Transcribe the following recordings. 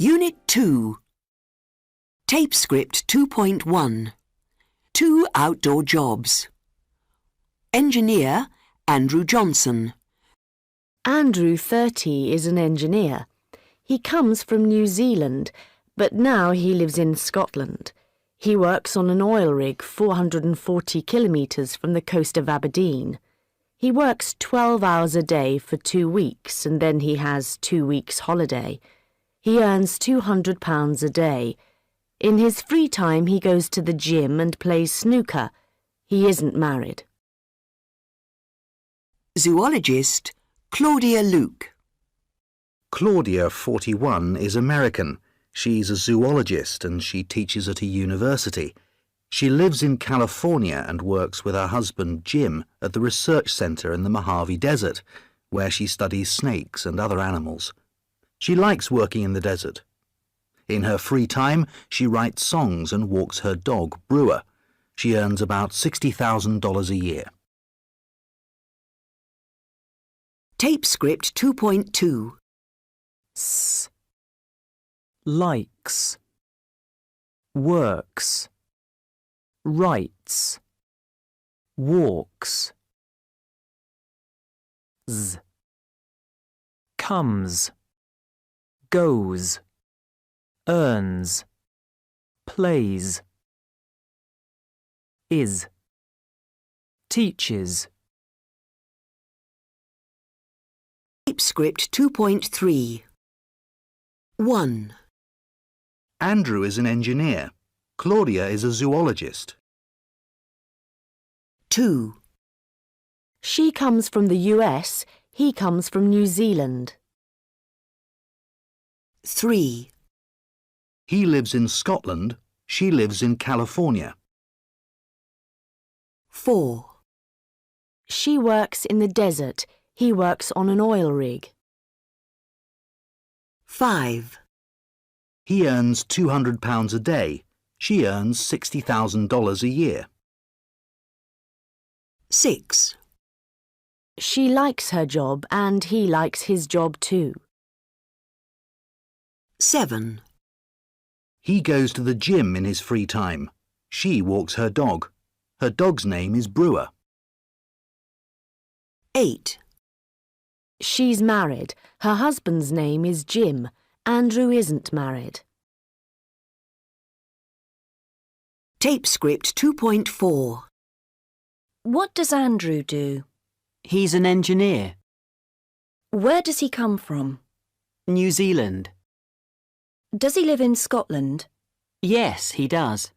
Unit 2. Tape script 2.1. 2 outdoor jobs. Engineer, Andrew Johnson. Andrew, 30, is an engineer. He comes from New Zealand, but now he lives in Scotland. He works on an oil rig 440 kilometres from the coast of Aberdeen. He works 12 hours a day for 2 weeks and then he has 2 weeks holiday. He earns £200 a day. In his free time he goes to the gym and plays snooker. He isn't married. Zoologist, Claudia Luke. Claudia, 41, is American. She's a zoologist and she teaches at a university. She lives in California and works with her husband Jim at the research centre in the Mojave Desert, where she studies snakes and other animals. She likes working in the desert. In her free time, she writes songs and walks her dog, Brewer. She earns about $60,000 a year. Tape script 2.2. S. Likes. Works. Writes. Walks. Z. Comes. Goes. Earns. Plays. Is. Teaches. Tape script 2.3. 1. Andrew is an engineer. Claudia is a zoologist. 2. She comes from the US, he comes from New Zealand. 3. He lives in Scotland. She lives in California. 4. She works in the desert, he works on an oil rig. 5. He earns £200 a day. She earns $60,000 a year. 6. She likes her job and he likes his job too. 7. He goes to the gym in his free time. She walks her dog. Her dog's name is Brewer. 8. She's married. Her husband's name is Jim. Andrew isn't married. Tape script 2.4. What does Andrew do? He's an engineer. Where does he come from? New Zealand. Does he live in Scotland? Yes, he does.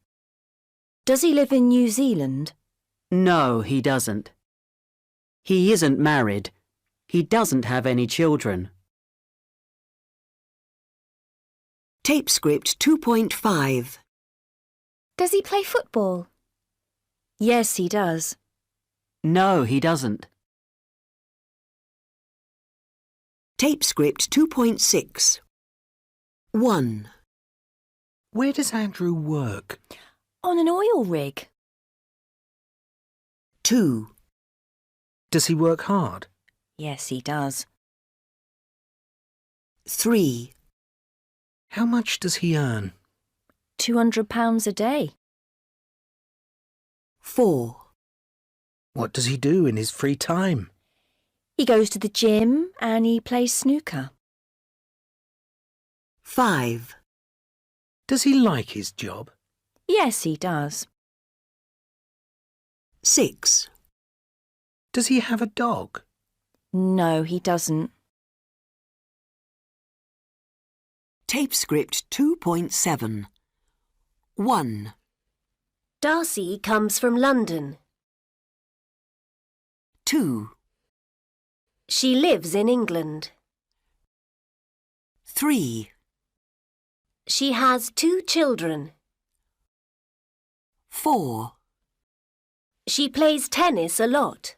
Does he live in New Zealand? No, he doesn't. He isn't married. He doesn't have any children. Tape script 2.5. Does he play football? Yes, he does. No, he doesn't. Tape script 2.6. 1. Where does Andrew work? On an oil rig. 2. Does he work hard? Yes, he does. 3. How much does he earn? £200 a day. 4. What does he do in his free time? He goes to the gym and he plays snooker. 5. Does he like his job? Yes, he does. 6. Does he have a dog? No, he doesn't. Tape script 2.7. 1. Darcy comes from London. 2. She lives in England. 3. She has 2 children. 4. She plays tennis a lot.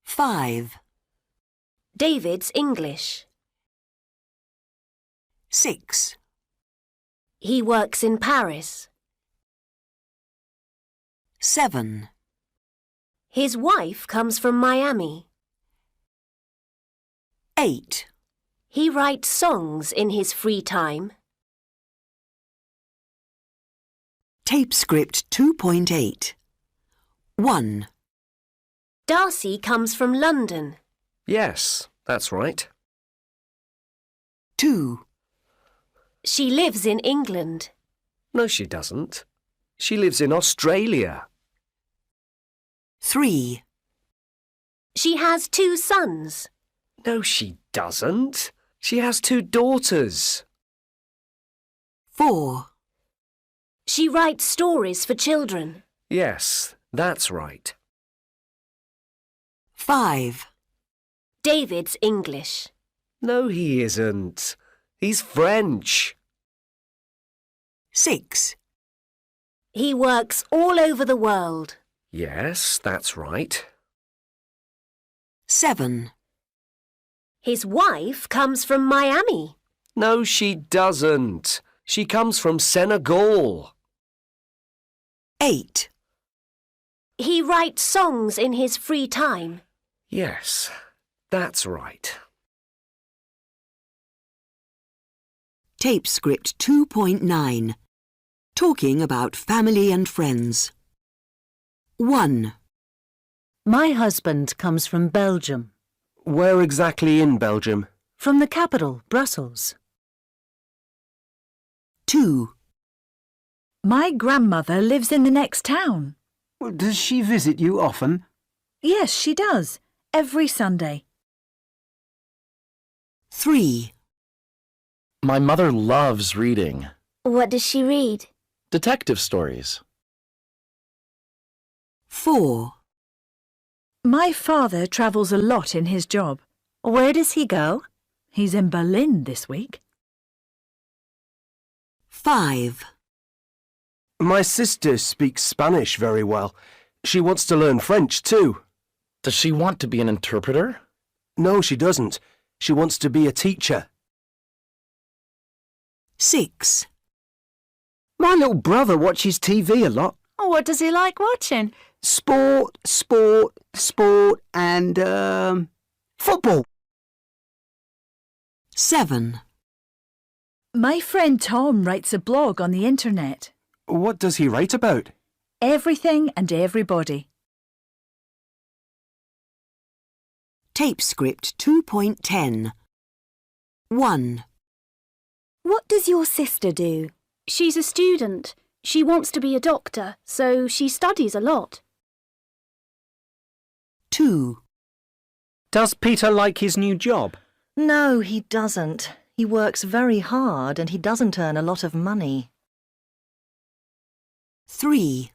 5. David's English. 6. He works in Paris. 7. His wife comes from Miami. 8. He writes songs in his free time. Tape script 2.8. 1, Darcy comes from London. Yes, that's right. 2, She lives in England. No, she doesn't. She lives in Australia. 3, She has 2 sons. No, she doesn't. She has 2 daughters. 4, She writes stories for children. Yes, that's right. 5, David's English. No, he isn't. He's French. 6, He works all over the world. Yes, that's right. 7, His wife comes from Miami. No, she doesn't. She comes from Senegal. 8, He writes songs in his free time. Yes, that's right. Tape script 2.9. Talking about family and friends. 1, My husband comes from Belgium. Where exactly in Belgium? From the capital, Brussels. 2, My grandmother lives in the next town. Does she visit you often? Yes, she does. Every Sunday. 3, My mother loves reading. What does she read? Detective stories. 4, My father travels a lot in his job. Where does he go? He's in Berlin this week. 5, My sister speaks Spanish very well. She wants to learn French too. Does she want to be an interpreter? No, she doesn't. She wants to be a teacher. 6, My little brother watches TV a lot. What does he like watching? Sport, and, football. 7, My friend Tom writes a blog on the internet. What does he write about? Everything and everybody. Tape script 2.10. 1, What does your sister do? She's a student. She wants to be a doctor, so she studies a lot. 2, Does Peter like his new job? No, he doesn't. He works very hard and he doesn't earn a lot of money. 3,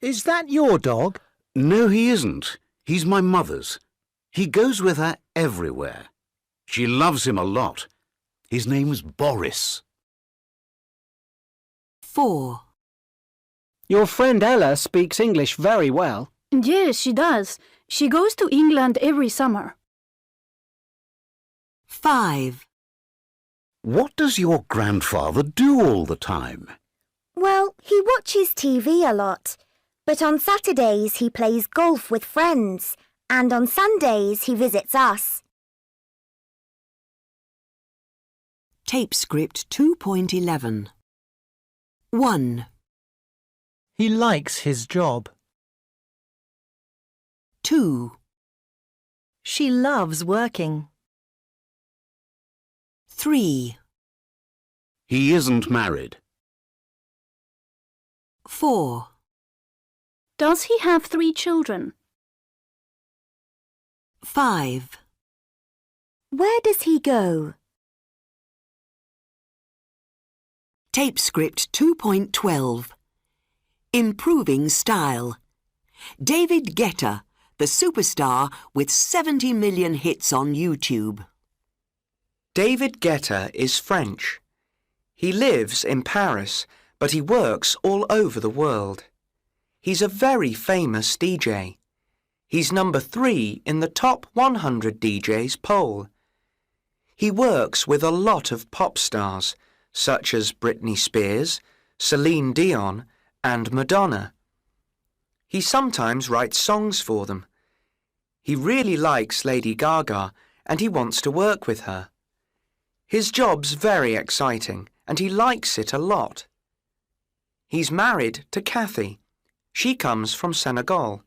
Is that your dog? No, he isn't. He's my mother's. He goes with her everywhere. She loves him a lot. His name's Boris. 4, Your friend Ella speaks English very well. Yes, she does. She goes to England every summer. 5, What does your grandfather do all the time? Well, he watches TV a lot. But on Saturdays he plays golf with friends. And on Sundays he visits us. tape script 2.11. 1, He likes his job. 2, She loves working. 3, He isn't married. 4, Does he have 3 children? 5, Where does he go? tape script 2.12. Improving style. David Guetta, the superstar with 70 million hits on YouTube. David Guetta is French. He lives in Paris, but he works all over the world. He's a very famous DJ. He's number 3 in the top 100 DJs poll. He works with a lot of pop stars, such as Britney Spears, Celine Dion, and Madonna. He sometimes writes songs for them. He really likes Lady Gaga and he wants to work with her. His job's very exciting and he likes it a lot. He's married to Kathy. She comes from Senegal.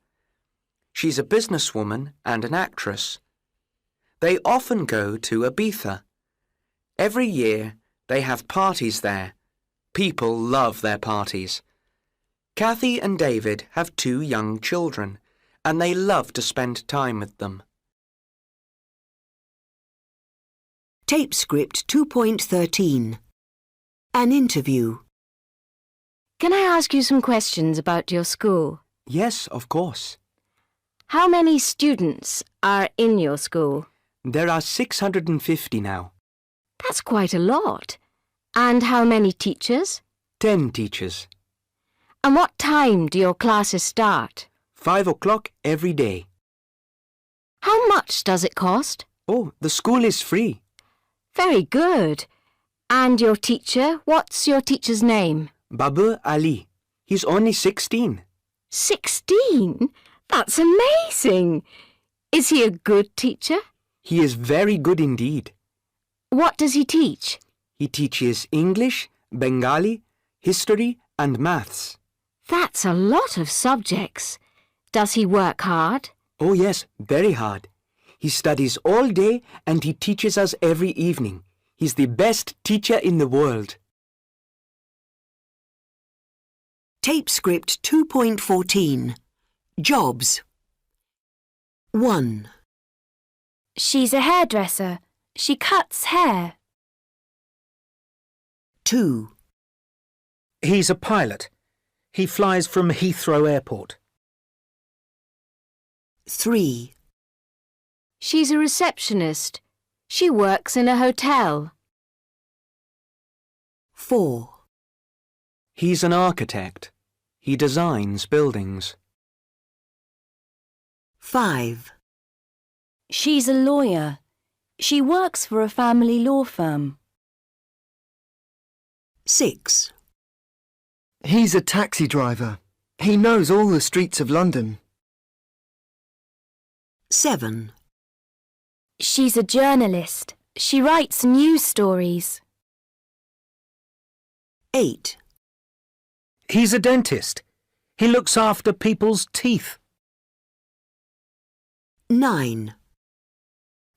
She's a businesswoman and an actress. They often go to Ibiza. Every year they have parties there. People love their parties. Kathy and David have 2 young children, and they love to spend time with them. Tape script 2.13. An interview. Can I ask you some questions about your school? Yes, of course. How many students are in your school? There are 650 now. That's quite a lot. And how many teachers? 10 teachers. And what time do your classes start? 5 o'clock every day. How much does it cost? Oh, the school is free. Very good. And your teacher, what's your teacher's name? Babu Ali. He's only 16. 16? That's amazing. Is he a good teacher? He is very good indeed. What does he teach? He teaches English, Bengali, history and maths. That's a lot of subjects. Does he work hard? Oh yes, very hard. He studies all day and he teaches us every evening. He's the best teacher in the world. Tape script 2.14. Jobs. 1. She's a hairdresser. She cuts hair. 2. He's a pilot. He flies from Heathrow Airport. 3. She's a receptionist. She works in a hotel. 4. He's an architect. He designs buildings. 5. She's a lawyer. She works for a family law firm. 6. He's a taxi driver. He knows all the streets of London. 7. She's a journalist. She writes news stories. 8. He's a dentist. He looks after people's teeth. 9.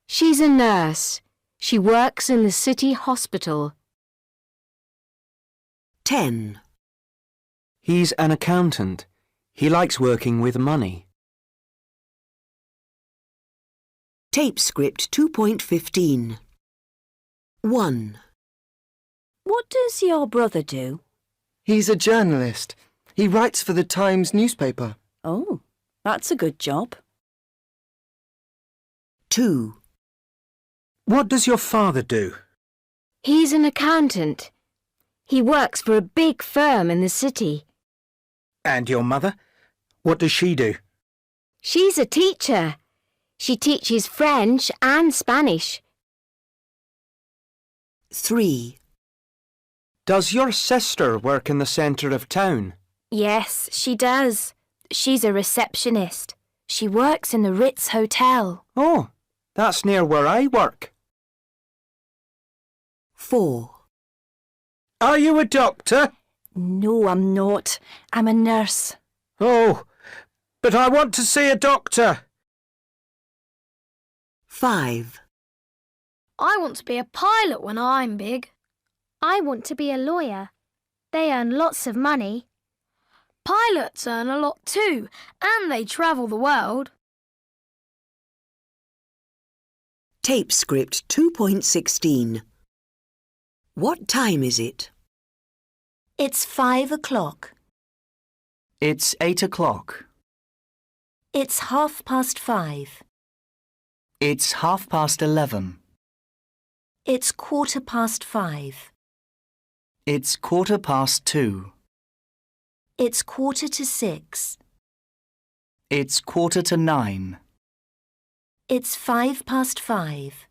She's a nurse. She works in the city hospital. 10. He's an accountant. He likes working with money. Tape script 2.15. 1. What does your brother do? He's a journalist. He writes for the Times newspaper. Oh, that's a good job. 2. What does your father do? He's an accountant. He works for a big firm in the city. And your mother? What does she do? She's a teacher. She teaches French and Spanish. 3. Does your sister work in the centre of town? Yes, she does. She's a receptionist. She works in the Ritz Hotel. Oh, that's near where I work. 4. Are you a doctor? No, I'm not. I'm a nurse. Oh, but I want to see a doctor. 5. I want to be a pilot when I'm big. I want to be a lawyer. They earn lots of money. Pilots earn a lot too, and they travel the world. Tape script 2.16. What time is it? It's 5 o'clock. It's 8 o'clock. It's 5:30. It's 11:30. It's 5:15. It's 2:15. It's 6:15. It's 9:15. It's 5:05.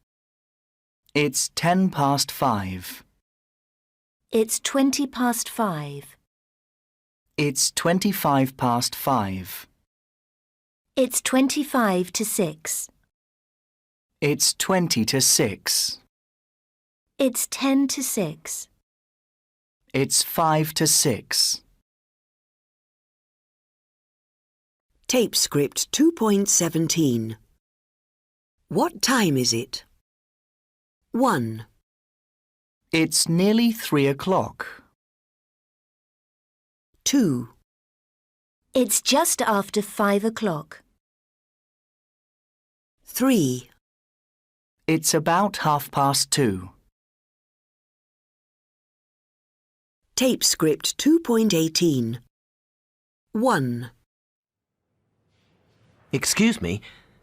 It's 5:10. It's 5:20. It's 5:25. It's 5:25 to 6. It's 20 to 6. It's 10 to 6. It's 5 to 6. Tape script 2.17. What time is it? 1, It's nearly 3 o'clock. 2, It's just after 5 o'clock. 3, It's about 2:30. Tape script 2.18. 1, Excuse me,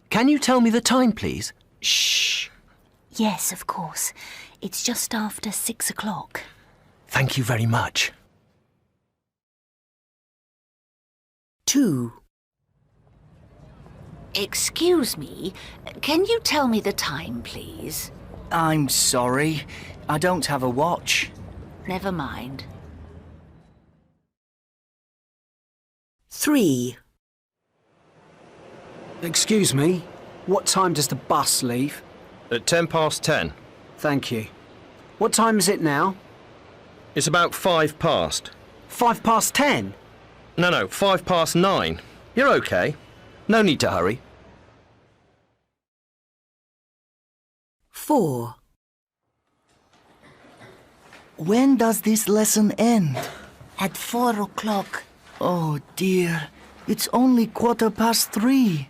can you tell me the time, please? Shh. Yes, of course. It's just after 6 o'clock. Thank you very much. 2, Excuse me, can you tell me the time, please? I'm sorry, I don't have a watch. Never mind. 3, Excuse me, what time does the bus leave? At 10:10. Thank you. What time is it now? It's about 5 past. 10:05? No, 9:05. You're okay. No need to hurry. 4, When does this lesson end? At 4 o'clock. Oh dear, it's only 3:15.